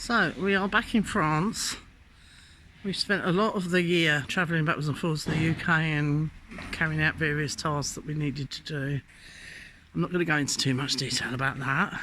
So we are back in France. We spent a lot of the year travelling backwards and forwards to the UK and carrying out various tasks that we needed to do. I'm not going to go into too much detail about that.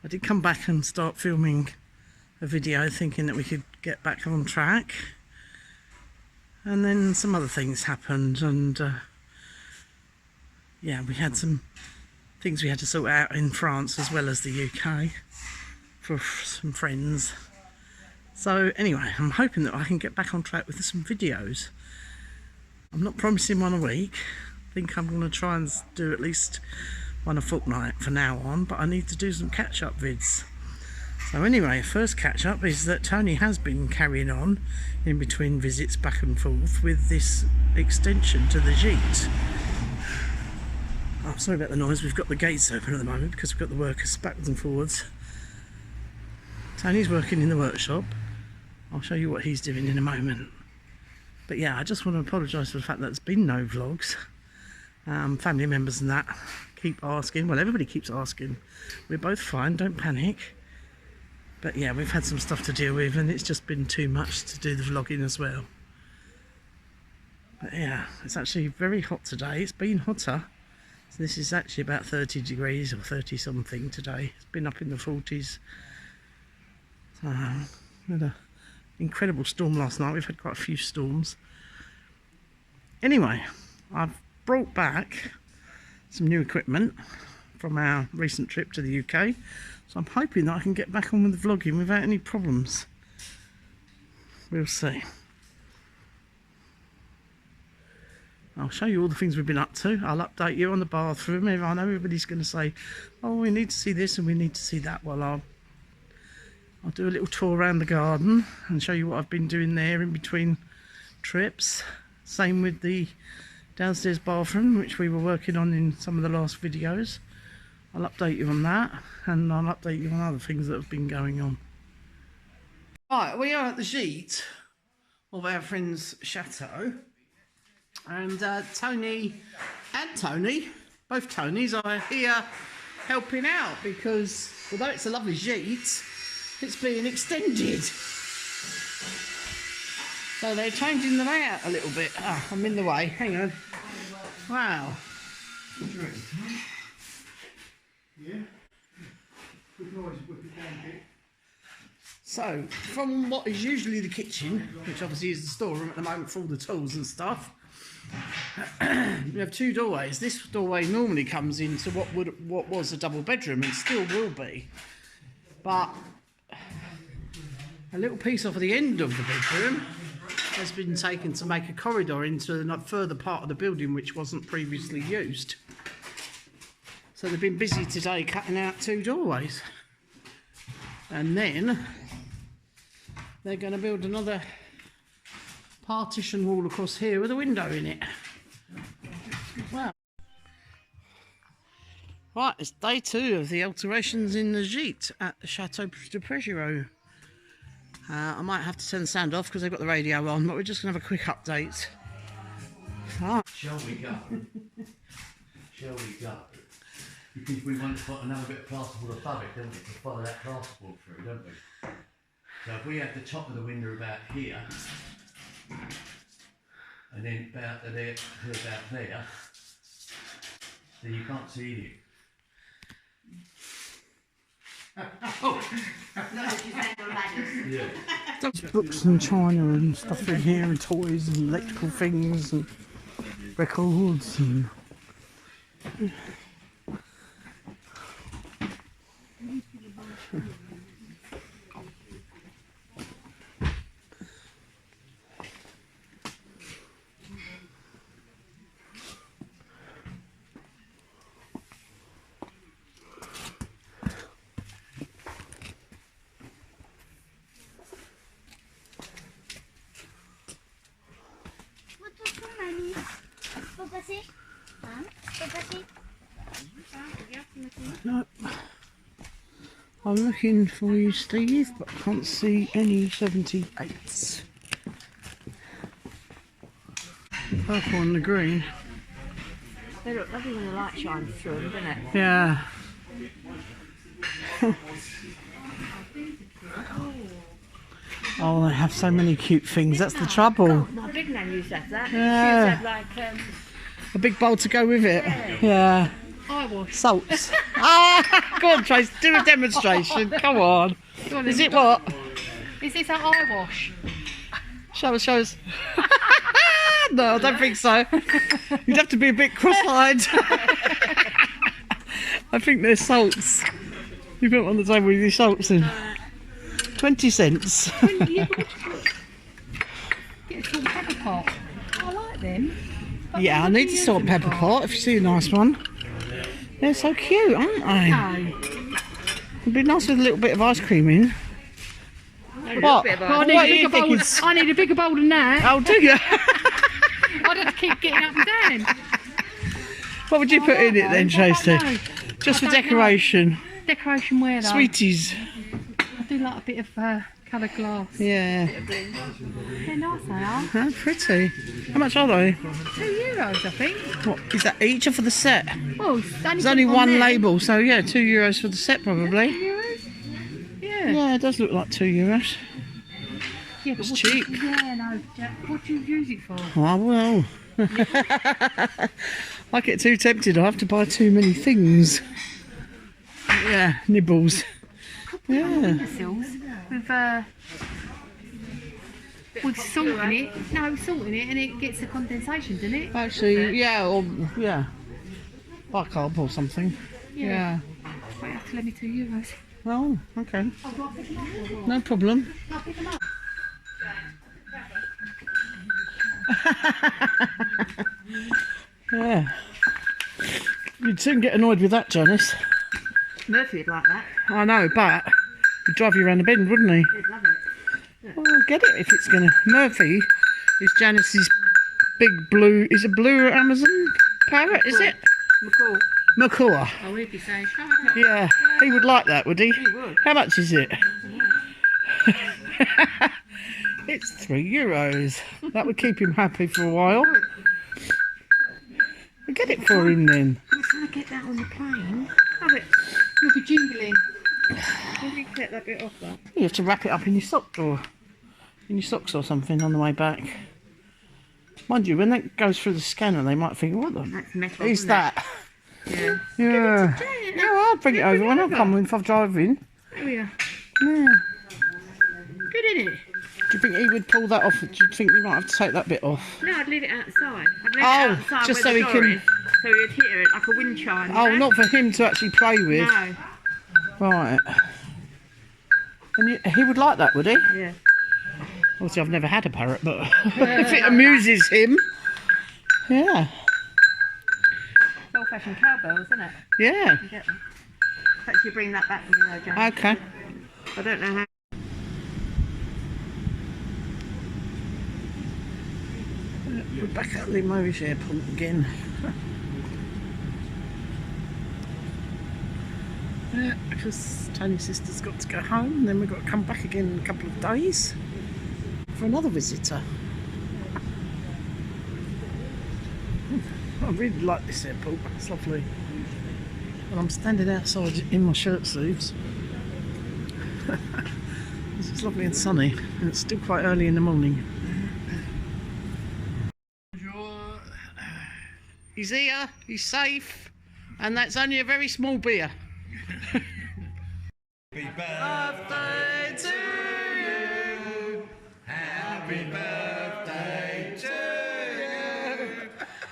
I did come back and start filming a video thinking that we could get back on track, and then some other things happened, and yeah, we had some things we had to sort out in France as well as the UK for some friends. So anyway, I'm hoping that I can get back on track with some videos. I'm not promising one a week. I think I'm going to try and do at least one a fortnight from now on, but I need to do some catch-up vids. So anyway, first catch-up is that Tony has been carrying on in between visits back and forth with this extension to the gites. Oh, sorry about the noise, we've got the gates open at the moment because we've got the workers backwards and forwards. Tony's working in the workshop. I'll show you what he's doing in a moment. But yeah, I just want to apologise for the fact that there's been no vlogs. Family members and that keep asking. Well, everybody keeps asking. We're both fine, don't panic. But yeah, we've had some stuff to deal with and it's just been too much to do the vlogging as well. But yeah, it's actually very hot today. It's been hotter. So this is actually about 30 degrees or 30 something today. It's been up in the 40s. So, we had an incredible storm last night. We've had quite a few storms. Anyway, I've brought back some new equipment from our recent trip to the UK. So I'm hoping that I can get back on with the vlogging without any problems. We'll see. I'll show you all the things we've been up to. I'll update you on the bathroom. I know everybody's going to say, oh, we need to see this and we need to see that. Well, I'll do a little tour around the garden and show you what I've been doing there in between trips. Same with the downstairs bathroom, which we were working on in some of the last videos. I'll update you on that, and I'll update you on other things that have been going on. Right, we are at the gite of our friend's Chateau, and Tony and Tony, both Tonys, are here helping out because although it's a lovely gite, it's being extended. So they're changing the layout a little bit. Ah, I'm in the way. Hang on. Wow. Yeah. We can always whip it down a bit. So, from what is usually the kitchen, which obviously is the storeroom at the moment for all the tools and stuff, we have two doorways. This doorway normally comes into what was a double bedroom and still will be. But a little piece off of the end of the bedroom has been taken to make a corridor into a further part of the building which wasn't previously used. So they've been busy today cutting out two doorways. And then they're going to build another partition wall across here with a window in it. Wow. Right, it's day 2 of the alterations in the gite at the Chateau de Thre. I might have to turn the sound off because they've got the radio on, but we're just going to have a quick update. Ah. Shall we go? Shall we go? Because we want to put another bit of plasterboard above it, don't we, to follow that plasterboard through, don't we? So if we have the top of the window about here, and then about there to about there, then you can't see it. Oh! Yeah. Books and china and stuff in here, and toys and electrical things and records and no. I'm looking for you, Steve, but I can't see any 78s. Purple and the green. They look lovely when the light shines through them, don't it? Yeah. Oh, they have so many cute things. That's the trouble. My big nan used to have that. Yeah. She used to have like A big bowl to go with it. Yeah. eye wash. Salts. Go on, Trace. Do a demonstration. Come on. Is it what? Is this an eye wash? Show us, show us. No, I don't think so. You'd have to be a bit cross-eyed. I think they're salts. You put them on the table with your salts in. 20 cents. Get a salt and pepper pot. I like them. Yeah, I need a salt and pepper pot if you see a nice one. They're so cute, aren't they? No. It'd be nice with a little bit of ice cream in. What? I What need, are you thinking? I need a bigger bowl than that. Oh, do you? I'd have to keep getting up and down. What would you put in it then, Tracy? I don't know. Just for I don't know. decoration. Decoration where though? Sweeties. I do like a bit of coloured glass. Yeah. They're nice they are. How pretty. How much are they? €2 I think. What, is that each or for the set? Well, There's only one label, so yeah, €2 for the set probably. €2? Yeah. Yeah, it does look like €2. Yeah, but It's what cheap. Yeah, no, Jack. What do you use it for? Oh, well. I get too tempted, I have to buy too many things. Yeah, nibbles. Yeah. Windowsills with salt in it. No, salt in it, and it gets the condensation, doesn't it? Actually, yeah, or yeah, bicarb or something. Yeah. Wait, you have to lend me €2. Oh, okay. No problem. I'll pick them up. Yeah. You'd soon get annoyed with that, Janice. Murphy would like that. I know, but he'd drive you around the bend, wouldn't he? He'd love it. Well, get it if it's gonna. Murphy is Janice's big blue. Is it blue Amazon parrot? Is it? McCall. Macaw. Oh, he'd be saying, shut up. Yeah, he would like that, would he? He would. How much is it? It's €3. That would keep him happy for a while. We'll get it for him then. I'm trying to get that on the plane. Have it. You'll be jingling. Let me get that bit off that. You have to wrap it up in your sock drawer. In your socks or something on the way back. Mind you, when that goes through the scanner, they might think, what the That's metal. is that? Yeah. Yeah. Yeah, I'll bring it over when I come if I'm driving. Oh yeah. Yeah. Good, isn't it? Do you think he would pull that off? Do you think you might have to take that bit off? No, I'd leave it outside. I'd leave Oh, it outside just where so the he door can- is, so he'd hear it like a wind chime. Oh, you know? not for him to actually play with. No. Right. And he would like that, would he? Yeah. Obviously, I've never had a parrot, but if it amuses him, yeah. Old-fashioned cowbells, isn't it? Yeah. You get them. Perhaps you bring that back for me, though, Jan. Okay. I don't know how. We're back at Limoges Airport again. Yeah, because Tony's sister's got to go home, and then we've got to come back again in a couple of days for another visitor. I really like this airport, it's lovely. And I'm standing outside in my shirt sleeves. It's lovely and sunny, and it's still quite early in the morning. He's here, he's safe, and that's only a very small beer. Happy birthday to you. Happy birthday to you.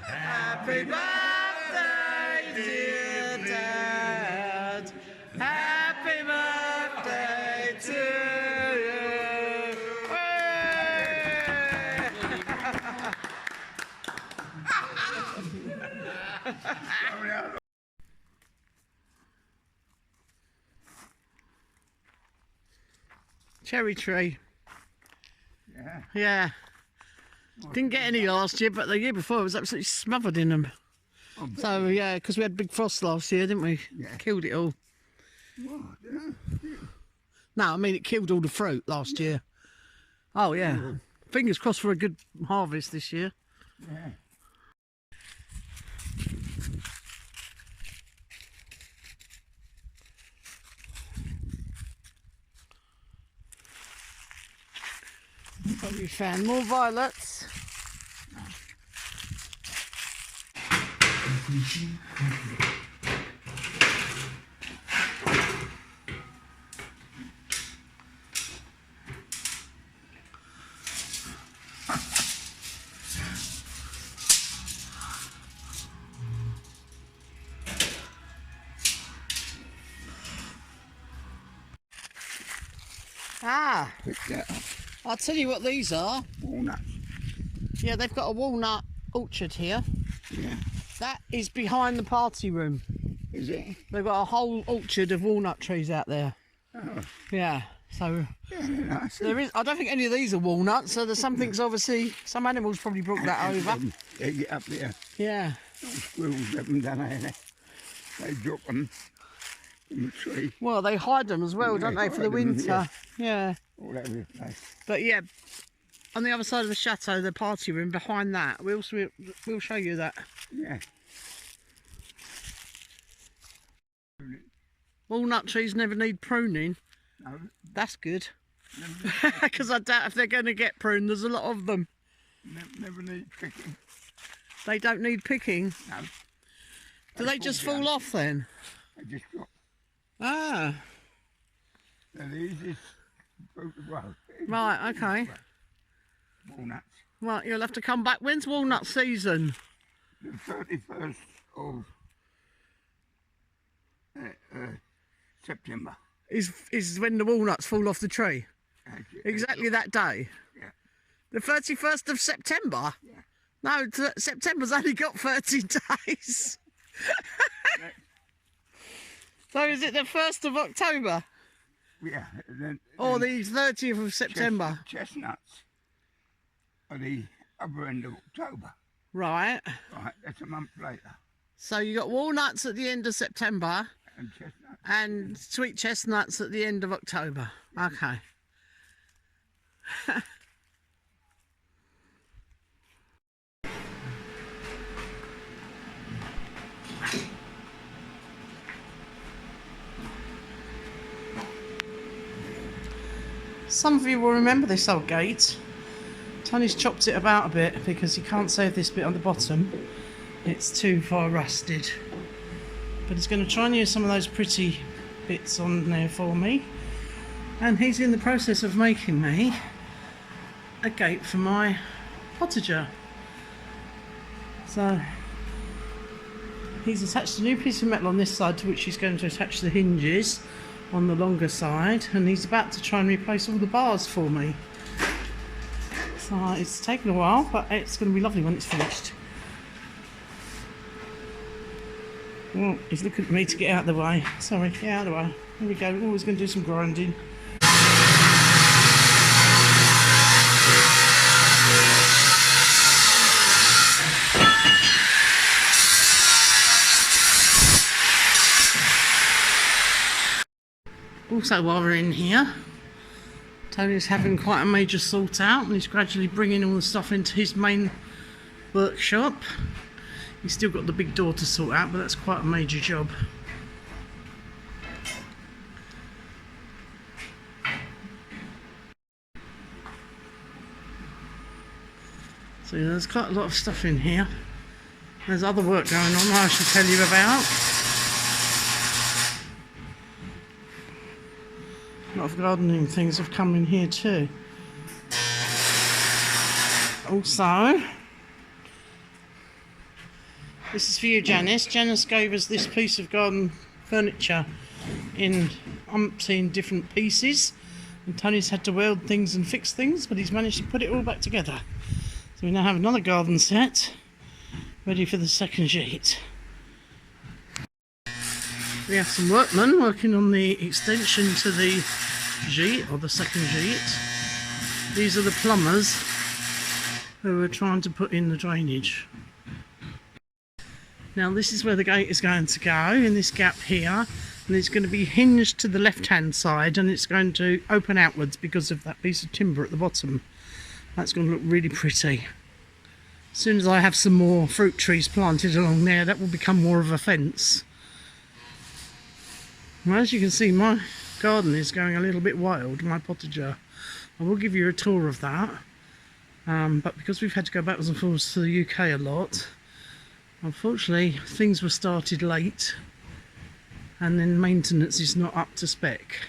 Happy birthday, dear Dad. Happy birthday to you. Hooray! Cherry tree. Yeah. Yeah. Didn't get any last year, but the year before it was absolutely smothered in them. So yeah, because we had big frost last year, didn't we? Yeah. Killed it all. What? Yeah. No, I mean it killed all the fruit last year. Oh yeah. Fingers crossed for a good harvest this year. Yeah. Have you found more violets? Ah, Pick that up. I'll tell you what these are. Walnuts. Yeah, they've got a walnut orchard here. Yeah. That is behind the party room. Is it? They've got a whole orchard of walnut trees out there. Oh, Yeah, so yeah, they're nice. there is. I don't think any of these are walnuts. So there's something's obviously some animals probably brought that over. They get up there. Yeah. Squirrels have them down there. They drop them in the tree. Well, they hide them as well, don't they, for the hide 'em, winter? Yeah. All over the place. But yeah, on the other side of the chateau, the party room behind that, we'll show you that. Yeah. Walnut trees never need pruning. No, That's good. Because I doubt if they're going to get pruned. There's a lot of them. never need picking. They don't need picking. No. Do they just fall off then? They just drop. Ah, They're the easiest fruit to grow. right, okay. Walnuts. Right, you'll have to come back. When's walnut season? The 31st of September. Is when the walnuts fall off the tree? Exactly that day? Yeah. The 31st of September? Yeah. No, September's only got 30 days. So is it the 1st of October? Yeah. Or the 30th of September? Chestnuts are the other end of October. Right. Right, that's a month later. So you got walnuts at the end of September And chestnuts. and sweet chestnuts at the end of October. Okay. Some of you will remember this old gate. Tony's chopped it about a bit because he can't save this bit on the bottom. It's too far rusted. But he's going to try and use some of those pretty bits on there for me. And he's in the process of making me a gate for my potager. So he's attached a new piece of metal on this side to which he's going to attach the hinges on the longer side, and he's about to try and replace all the bars for me. So it's taken a while, but it's going to be lovely when it's finished. Well, he's looking at me to get out of the way. Sorry, get out of the way. Here we go. Always going to do some grinding. Also, while we're in here, Tony's having quite a major sort out, and he's gradually bringing all the stuff into his main workshop. He's still got the big door to sort out, but that's quite a major job. So there's quite a lot of stuff in here. There's other work going on that I should tell you about. A lot of gardening things have come in here too. Also, this is for you, Janice. Janice gave us this piece of garden furniture in umpteen different pieces, and Tony's had to weld things and fix things, but he's managed to put it all back together. So we now have another garden set ready for the second sheet. We have some workmen working on the extension to the sheet, or the second sheet. These are the plumbers who are trying to put in the drainage. Now this is where the gate is going to go, in this gap here, and it's going to be hinged to the left hand side, and it's going to open outwards because of that piece of timber at the bottom. That's going to look really pretty. As soon as I have some more fruit trees planted along there, that will become more of a fence. Well, as you can see, my garden is going a little bit wild, my potager. I will give you a tour of that. But because we've had to go backwards and forwards to the UK a lot, unfortunately things were started late and then maintenance is not up to spec.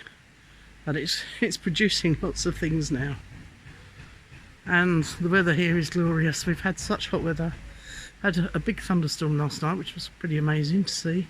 But it's producing lots of things now. And the weather here is glorious. We've had such hot weather. Had a big thunderstorm last night, which was pretty amazing to see.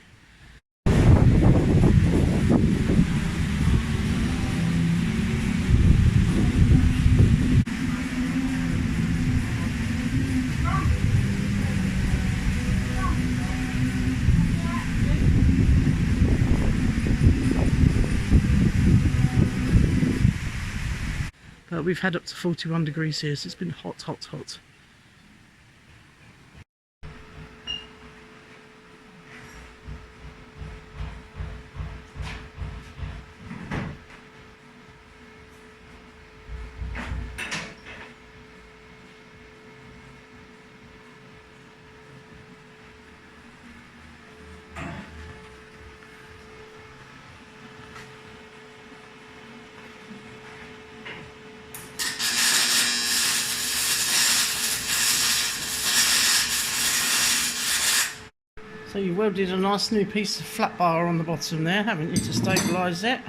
But we've had up to 41 degrees here, so it's been hot, hot, hot. So you welded a nice new piece of flat bar on the bottom there, haven't you, to stabilise it?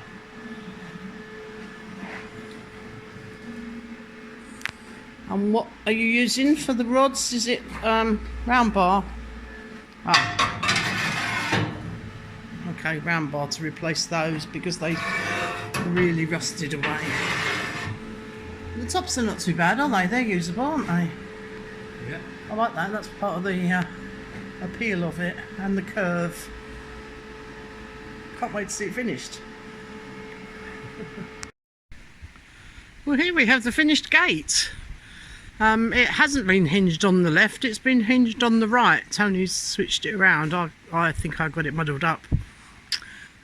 And what are you using for the rods? Is it round bar? Ah. Okay, round bar to replace those because they really rusted away. The tops are not too bad, are they? They're usable, aren't they? Yeah. I like that. That's part of the appeal of it and the curve. Can't wait to see it finished. Well, here we have the finished gate. It hasn't been hinged on the left, it's been hinged on the right. Tony's switched it around. I think I got it muddled up.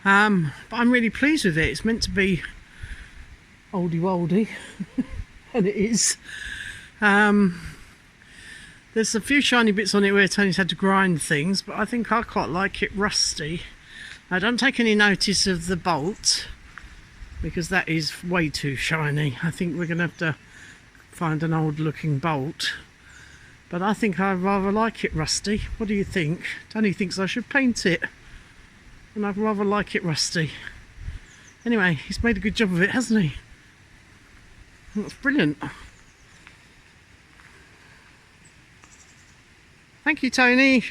But I'm really pleased with it. It's meant to be oldie woldy and it is. There's a few shiny bits on it where Tony's had to grind things, but I think I quite like it rusty. I don't take any notice of the bolt because that is way too shiny. I think we're going to have to find an old looking bolt, but I think I rather like it rusty. What do you think? Tony thinks I should paint it, and I'd rather like it rusty. Anyway, he's made a good job of it, hasn't he? That's brilliant. Thank you, Tony.